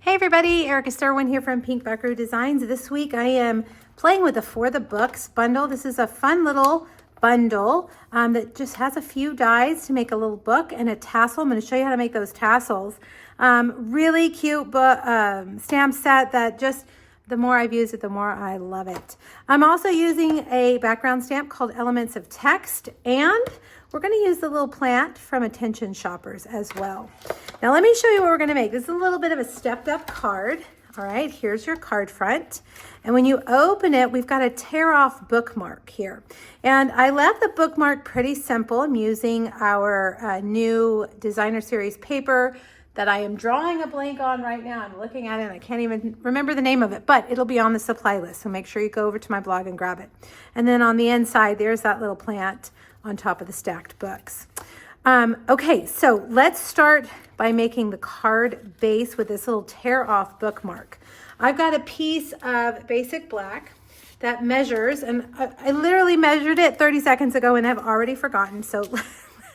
Hey everybody, Erica Starwin here from Pink Buckaroo Designs. This week I am playing with the For the Books bundle. This is a fun little bundle that just has a few dies to make a little book and a tassel. I'm going to show you how to make those tassels. Really cute stamp set that just, the more I've used it, the more I love it. I'm also using a background stamp called Elements of Text, and we're going to use the little plant from Attention Shoppers as well. Now let me show you what we're going to make. This is a little bit of a stepped up card. All right, here's your card front. And when you open it, we've got a tear off bookmark here. And I left the bookmark pretty simple. I'm using our new designer series paper that I am drawing a blank on right now. I'm looking at it and I can't even remember the name of it, but it'll be on the supply list. So make sure you go over to my blog and grab it. And then on the inside, there's that little plant on top of the stacked books. Okay, so let's start by making the card base with this little tear off bookmark. I've got a piece of basic black that measures, and I literally measured it 30 seconds ago and have already forgotten. So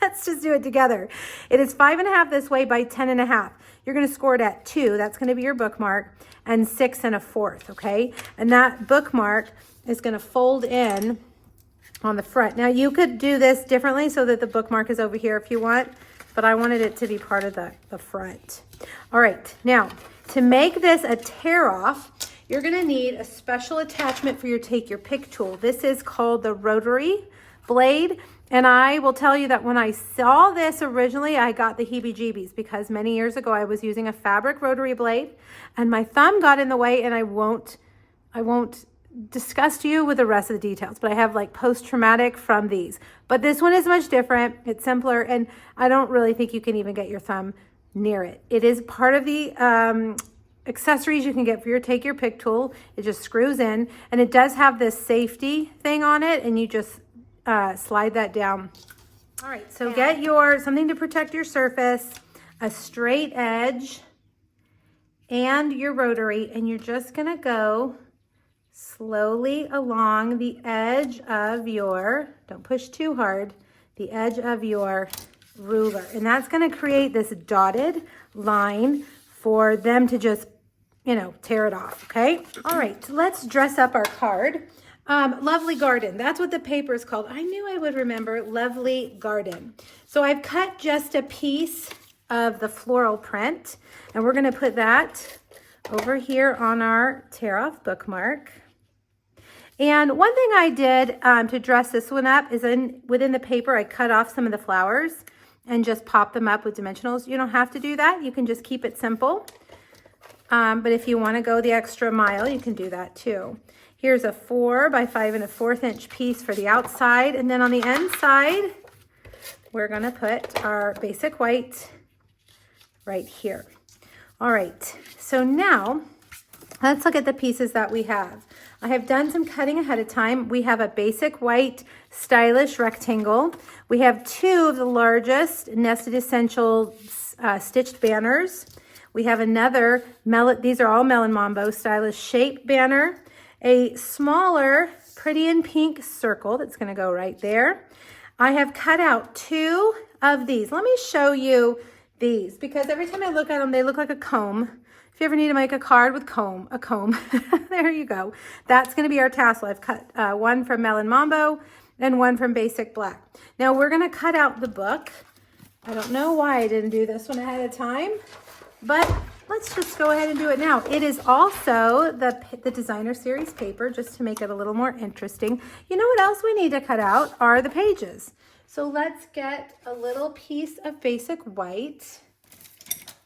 let's just do it together. It is 5.5 this way by 10.5. You're going to score it at 2. That's going to be your bookmark, and 6 1/4. Okay, and that bookmark is going to fold in on the front. Now you could do this differently so that the bookmark is over here if you want, but I wanted it to be part of the front. All right, now to make this a tear off, you're going to need a special attachment for your take your pick tool. This is called the rotary blade. And I will tell you that when I saw this originally, I got the heebie-jeebies because many years ago I was using a fabric rotary blade and my thumb got in the way, and I won't discuss to you with the rest of the details, but I have like post-traumatic from these. But this one is much different. It's simpler, and I don't really think you can even get your thumb near it. It is part of the accessories you can get for your take your pick tool. It just screws in, and it does have this safety thing on it, and you just slide that down. All right, so get something to protect your surface, a straight edge, and your rotary, and you're just gonna go slowly along the edge of your, don't push too hard, the edge of your ruler. And that's gonna create this dotted line for them to just, tear it off, okay? All right, let's dress up our card. Lovely Garden, that's what the paper is called. I knew I would remember Lovely Garden. So I've cut just a piece of the floral print, and we're gonna put that over here on our tear off bookmark. And one thing I did to dress this one up is within the paper, I cut off some of the flowers and just pop them up with dimensionals. You don't have to do that. You can just keep it simple. But if you want to go the extra mile, you can do that too. Here's a 4 by 5 1/4 inch piece for the outside. And then on the inside, we're going to put our basic white right here. All right, so now let's look at the pieces that we have. I have done some cutting ahead of time. We have a basic white stylish rectangle. We have 2 of the largest Nested Essentials stitched banners. We have another, these are all Melon Mambo stylish shape banner. A smaller Pretty in Pink circle that's gonna go right there. I have cut out 2 of these. Let me show you these because every time I look at them, they look like a comb. If you ever need to make a card with a comb, there you go. That's gonna be our tassel. I've cut one from Melon Mambo and one from Basic Black. Now we're gonna cut out the book. I don't know why I didn't do this one ahead of time, but let's just go ahead and do it now. It is also the designer series paper, just to make it a little more interesting. You know what else we need to cut out are the pages. So let's get a little piece of basic white.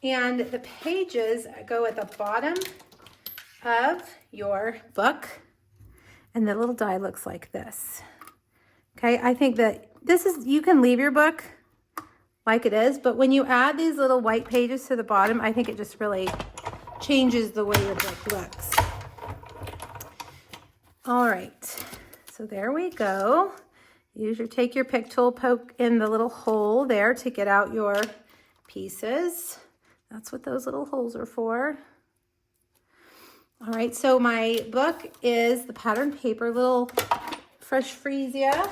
And the pages go at the bottom of your book. And the little die looks like this. Okay, I think that you can leave your book like it is, but when you add these little white pages to the bottom, I think it just really changes the way your book looks. All right, so there we go. Take your pick tool, poke in the little hole there to get out your pieces. That's what those little holes are for. All right, so my book is the patterned paper, little Fresh Freesia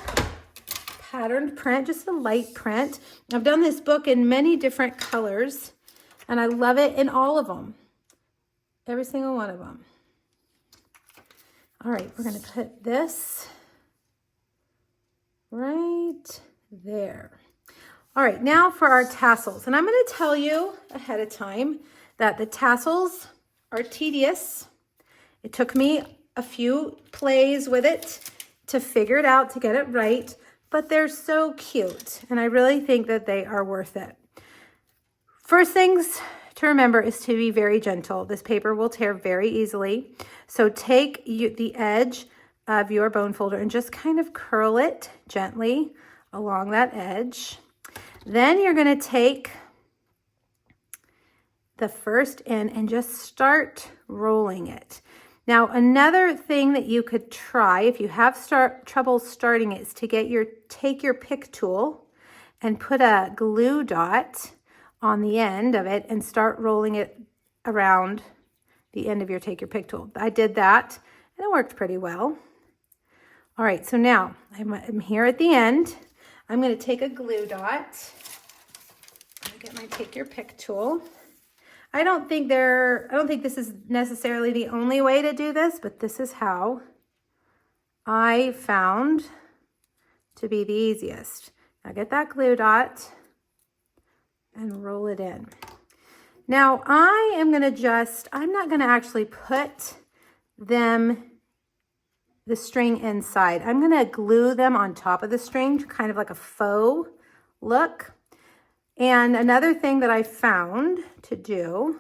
patterned print, just a light print. I've done this book in many different colors, and I love it in all of them. every single one of them. All right, we're gonna put this right there. All right, now for our tassels. And I'm gonna tell you ahead of time that the tassels are tedious. It took me a few plays with it to figure it out, to get it right, but they're so cute. And I really think that they are worth it. First things to remember is to be very gentle. This paper will tear very easily. So take the edge of your bone folder and just kind of curl it gently along that edge. Then you're going to take the first end and just start rolling it. Now, another thing that you could try if you have trouble starting it is to take your pick tool and put a glue dot on the end of it and start rolling it around the end of your take your pick tool. I did that and it worked pretty well. All right, so now I'm here at the end. I'm going to take a glue dot. I'm going to get my take your pick tool. I don't think this is necessarily the only way to do this, but this is how I found to be the easiest. Now get that glue dot and roll it in. Now I'm not going to actually put the string inside. I'm going to glue them on top of the string, kind of like a faux look. And another thing that I found to do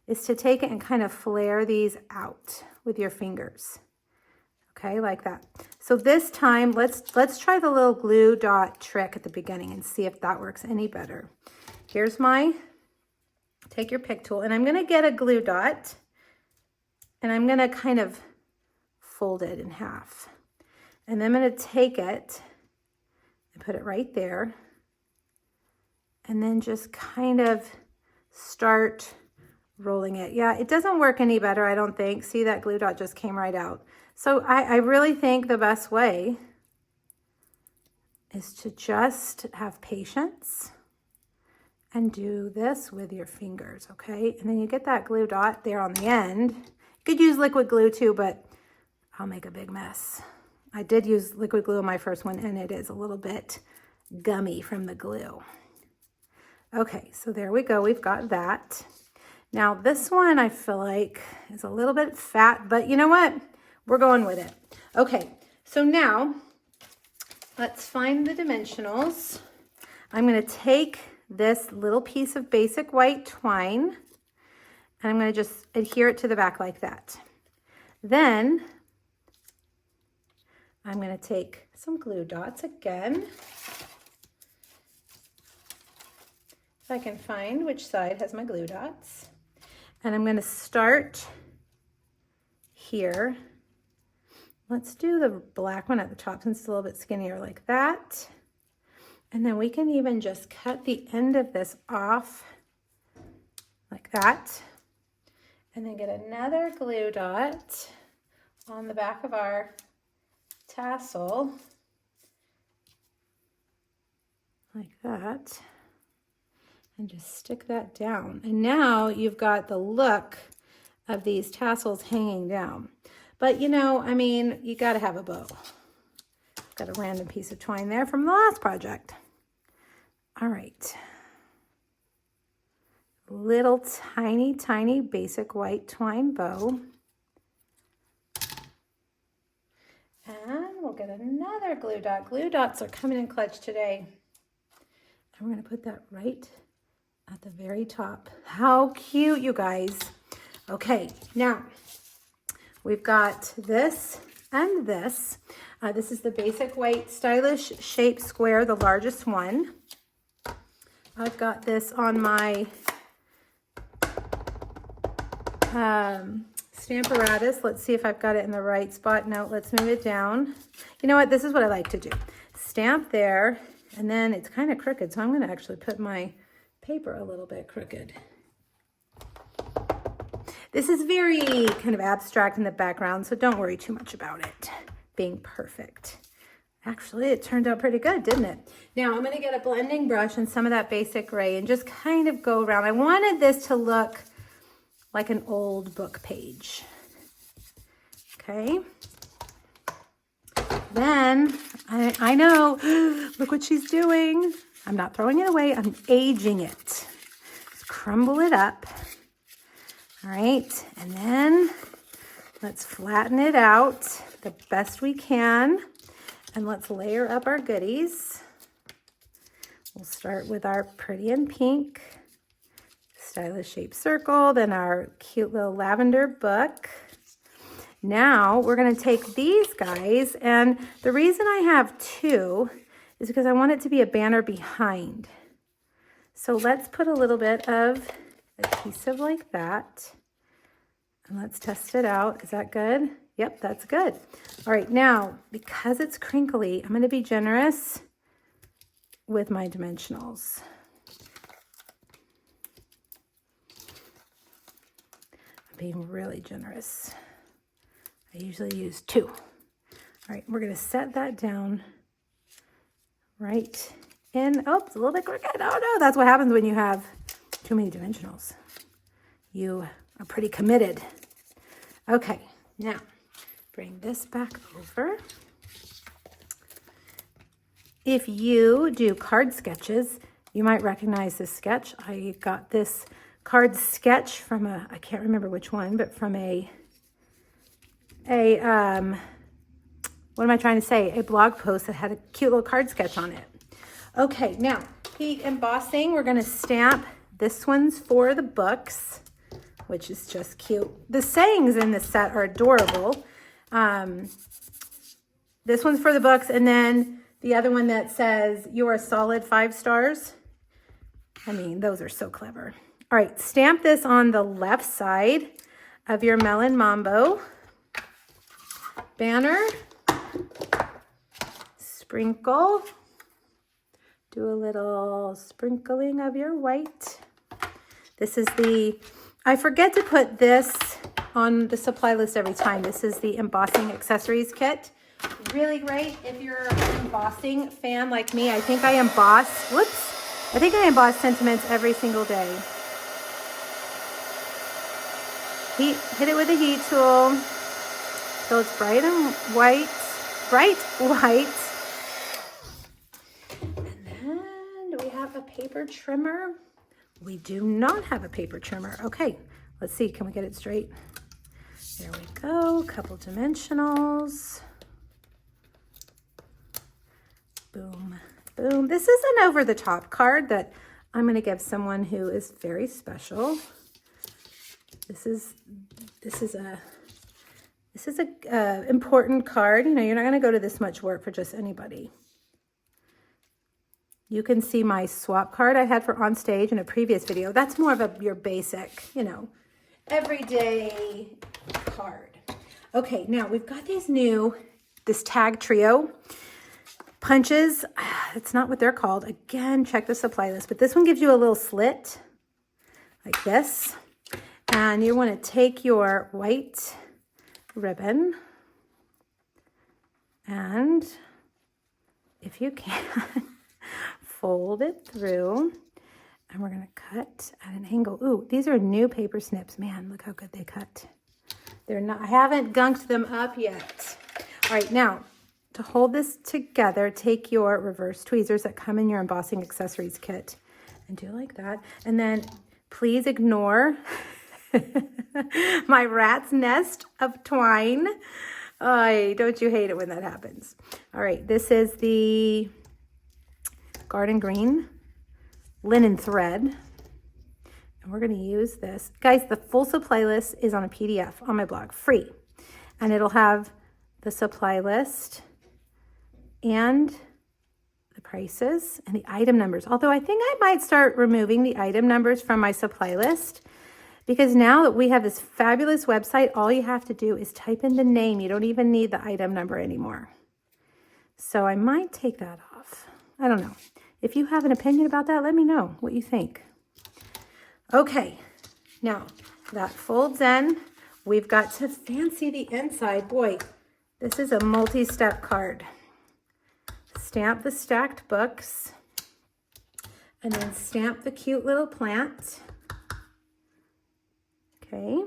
is to take it and kind of flare these out with your fingers. Okay, like that. So this time, let's try the little glue dot trick at the beginning and see if that works any better. Here's take your pick tool, and I'm gonna get a glue dot, and I'm gonna kind of fold it in half. And then I'm gonna take it and put it right there. And then just kind of start rolling it. Yeah, it doesn't work any better, I don't think. See, that glue dot just came right out. So I really think the best way is to just have patience and do this with your fingers, okay? And then you get that glue dot there on the end. You could use liquid glue too, but I'll make a big mess. I did use liquid glue on my first one, and it is a little bit gummy from the glue. Okay, so there we go. We've got that. Now this one I feel like is a little bit fat, but you know what? We're going with it. Okay, so now let's find the dimensionals. I'm going to take this little piece of basic white twine and I'm going to just adhere it to the back like that. Then I'm going to take some glue dots again. I can find which side has my glue dots. And I'm going to start here. Let's do the black one at the top since it's a little bit skinnier like that. And then we can even just cut the end of this off like that. And then get another glue dot on the back of our tassel like that. And just stick that down. And now you've got the look of these tassels hanging down. But you know, I mean, you gotta have a bow. Got a random piece of twine there from the last project. All right. Little tiny, tiny basic white twine bow. And we'll get another glue dot. Glue dots are coming in clutch today. And we're gonna put that right at the very top. How cute, you guys. Okay, now we've got this and this. This is the basic white stylish shape square, the largest one. I've got this on my Stamparatus. Let's see if I've got it in the right spot. No, let's move it down. You know what? This is what I like to do. Stamp there, and then it's kind of crooked, so I'm going to actually put my paper a little bit crooked. This is very kind of abstract in the background, so don't worry too much about it being perfect. Actually, it turned out pretty good, didn't it? Now I'm going to get a blending brush and some of that basic gray and just kind of go around. I wanted this to look like an old book page. Okay. Then, I know, look what she's doing. I'm not throwing it away, I'm aging it. Just crumble it up. All right, and then let's flatten it out the best we can. And let's layer up our goodies. We'll start with our pretty and pink stylish shaped circle, then our cute little lavender book. Now we're going to take these guys, and the reason I have two is because I want it to be a banner behind. So let's put a little bit of adhesive like that, and let's test it out. Is that good? Yep, that's good. All right, now, because it's crinkly, I'm going to be generous with my dimensionals. I'm being really generous. I usually use 2. All right, we're going to set that down right in. Oh, it's a little bit crooked. Oh, no, that's what happens when you have too many dimensionals. You are pretty committed. Okay, now bring this back over. If you do card sketches, you might recognize this sketch. I got this card sketch from I can't remember which one, but from what am I trying to say? A blog post that had a cute little card sketch on it. Okay, now, the embossing, we're gonna stamp. This one's for the books, which is just cute. The sayings in this set are adorable. This one's for the books, and then the other one that says, "You're a solid 5 stars." I mean, those are so clever. All right, stamp this on the left side of your Melon Mambo banner. Sprinkle. Do a little sprinkling of your white. This is I forget to put this on the supply list every time. This is the embossing accessories kit. Really great if you're an embossing fan like me. I think I emboss sentiments every single day. Hit it with a heat tool. So it's bright white. And then, do we have a paper trimmer? We do not have a paper trimmer. Okay, let's see, can we get it straight? There we go, couple dimensionals. Boom, boom. This is an over-the-top card that I'm gonna give someone who is very special. This is a important card. You know, you're not going to go to this much work for just anybody. You can see my swap card I had for on stage in a previous video. That's more of your basic, you know, everyday card. Okay, now we've got this tag trio punches. It's not what they're called. Again, check the supply list. But this one gives you a little slit like this. And you want to take your white ribbon and, if you can, fold it through, and we're going to cut at an angle. Ooh, these are new paper snips. Man, look how good they cut. I haven't gunked them up yet. All right, now to hold this together, take your reverse tweezers that come in your embossing accessories kit and do like that. And then please ignore my rat's nest of twine. Don't you hate it when that happens? All right, this is the garden green linen thread, and we're going to use this. Guys, the full supply list is on a PDF on my blog, free, and it'll have the supply list and the prices and the item numbers. Although I think I might start removing the item numbers from my supply list, because now that we have this fabulous website, all you have to do is type in the name. You don't even need the item number anymore. So I might take that off. I don't know. If you have an opinion about that, let me know what you think. Okay, now that folds in. We've got to fancy the inside. Boy, this is a multi-step card. Stamp the stacked books, and then stamp the cute little plant. Okay.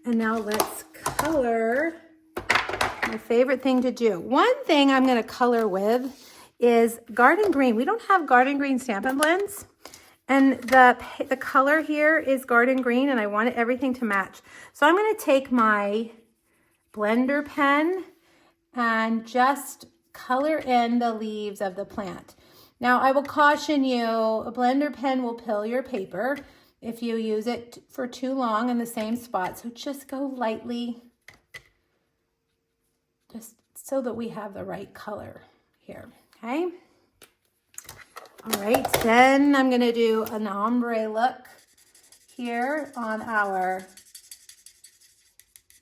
And now let's color. My favorite thing to do. One thing I'm going to color with is garden green. We don't have garden green Stampin' Blends. And the color here is garden green, and I want everything to match. So I'm going to take my blender pen and just color in the leaves of the plant. Now, I will caution you, a blender pen will pill your paper if you use it for too long in the same spot. So just go lightly, just so that we have the right color here, okay? All right, then I'm gonna do an ombre look here on our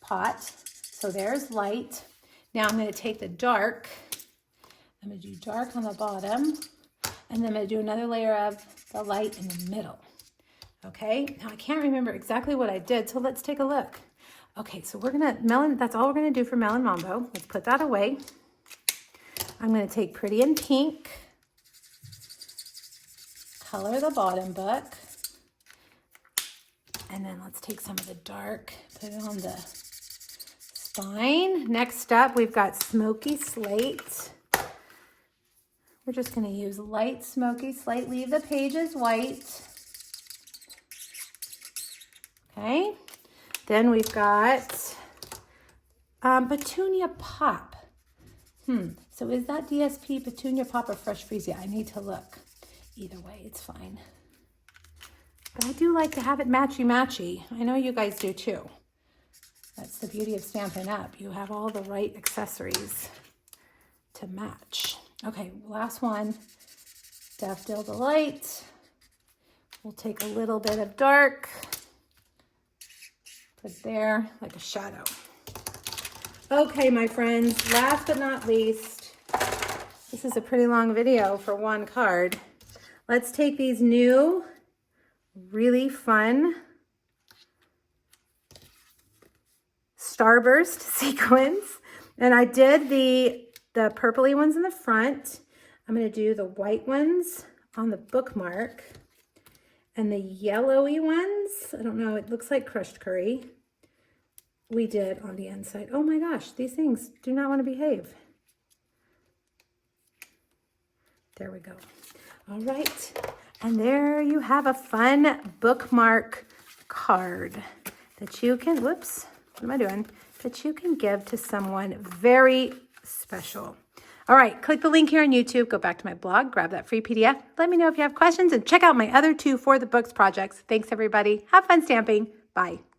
pot. So there's light. Now I'm gonna take the dark. I'm gonna do dark on the bottom, and then I'm gonna do another layer of the light in the middle. Okay, now I can't remember exactly what I did, so let's take a look. Okay, so we're gonna, that's all we're gonna do for Melon Mambo. Let's put that away. I'm gonna take Pretty in Pink, color the bottom book, and then let's take some of the dark, put it on the spine. Next up, we've got Smoky Slate. We're just going to use light Smoky Slate. Leave the pages white. Okay. Then we've got Petunia Pop. So is that DSP, Petunia Pop, or Fresh Freeze? Yeah, I need to look. Either way, it's fine. But I do like to have it matchy-matchy. I know you guys do too. That's the beauty of Stampin' Up. You have all the right accessories to match. Okay, last one. Daffodil Delight. We'll take a little bit of dark. Put there like a shadow. Okay, my friends, last but not least, this is a pretty long video for one card. Let's take these new, really fun Starburst sequins. And I did the purpley ones in the front. I'm going to do the white ones on the bookmark. And the yellowy ones, I don't know, it looks like crushed curry. We did on the inside. Oh my gosh, these things do not want to behave. There we go. All right. And there you have a fun bookmark card that you can, whoops, what am I doing? That you can give to someone very special. All right, click the link here on YouTube, go back to my blog, grab that free PDF. Let me know if you have questions, and check out my other 2 For the Books projects. Thanks, everybody. Have fun stamping. Bye.